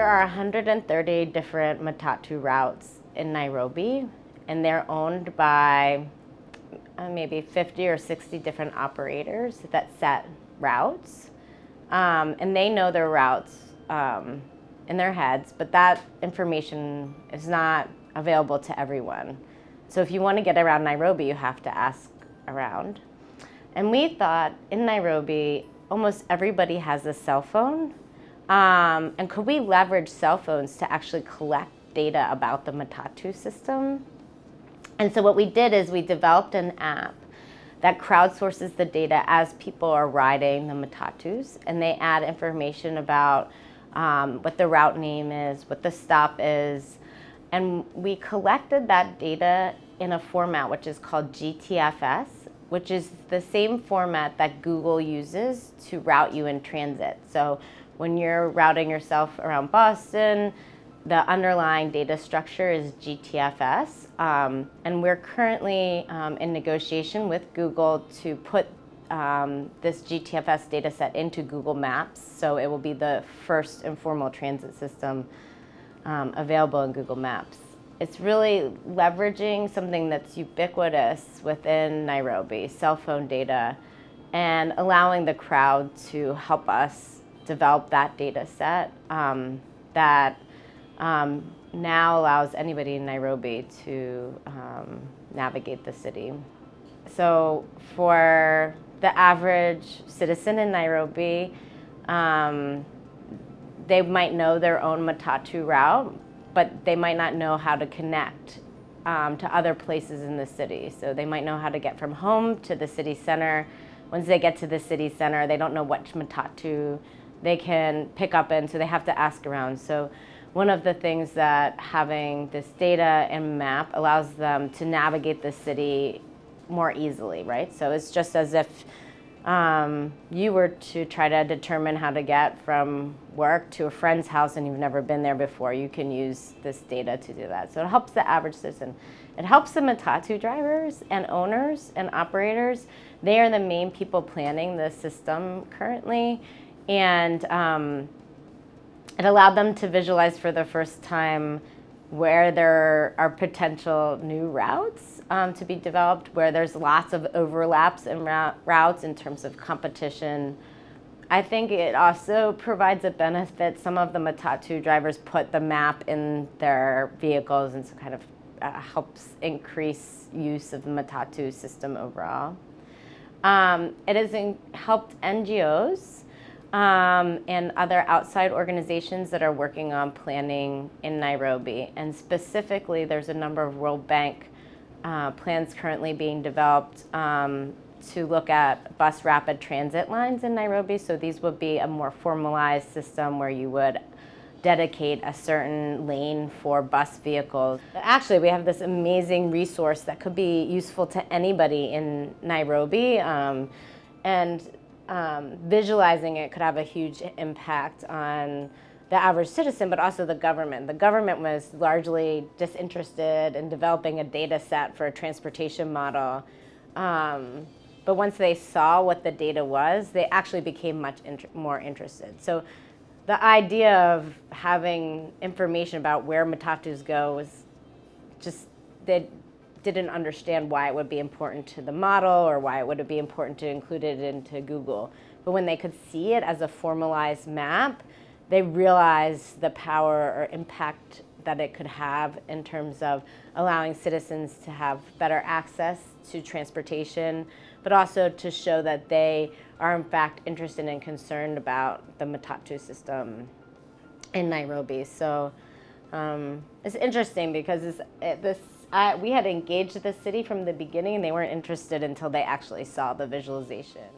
There are 130 different Matatu routes in Nairobi, and they're owned by maybe 50 or 60 different operators that set routes. And they know their routes in their heads, but that information is not available to everyone. So if you want to get around Nairobi, you have to ask around. And we thought in Nairobi, almost everybody has a cell phone. And could we leverage cell phones to actually collect data about the Matatu system? And so what we did is we developed an app that crowdsources the data as people are riding the Matatus, and they add information about what the route name is, what the stop is. And we collected that data in a format which is called GTFS, which is the same format that Google uses to route you in transit. So when you're routing yourself around Boston, the underlying data structure is GTFS. And we're currently in negotiation with Google to put this GTFS data set into Google Maps. So it will be the first informal transit system available in Google Maps. It's really leveraging something that's ubiquitous within Nairobi, cell phone data, and allowing the crowd to help us develop that data set that now allows anybody in Nairobi to navigate the city. So for the average citizen in Nairobi, they might know their own Matatu route, but they might not know how to connect to other places in the city. So they might know how to get from home to the city center. Once they get to the city center, they don't know which Matatu they can pick up in, so they have to ask around. So one of the things that having this data and map allows them to navigate the city more easily, right? So it's just as if you were to try to determine how to get from work to a friend's house and you've never been there before, you can use this data to do that. So it helps the average citizen. It helps the Matatu drivers and owners and operators. They are the main people planning the system currently. And it allowed them to visualize for the first time where there are potential new routes to be developed, where there's lots of overlaps in routes in terms of competition. I think it also provides a benefit. Some of the Matatu drivers put the map in their vehicles, and so kind of helps increase use of the Matatu system overall. It has helped NGOs and other outside organizations that are working on planning in Nairobi. And specifically, there's a number of World Bank plans currently being developed to look at bus rapid transit lines in Nairobi. So these would be a more formalized system where you would dedicate a certain lane for bus vehicles. Actually, we have this amazing resource that could be useful to anybody in Nairobi. Visualizing it could have a huge impact on the average citizen, but also the government. The government was largely disinterested in developing a data set for a transportation model. But once they saw what the data was, they actually became much more interested. So the idea of having information about where Matatus go was just, they didn't understand why it would be important to the model or why it would be important to include it into Google. But when they could see it as a formalized map, they realized the power or impact that it could have in terms of allowing citizens to have better access to transportation, but also to show that they are in fact interested and concerned about the Matatu system in Nairobi. So it's interesting because we had engaged the city from the beginning, and they weren't interested until they actually saw the visualization.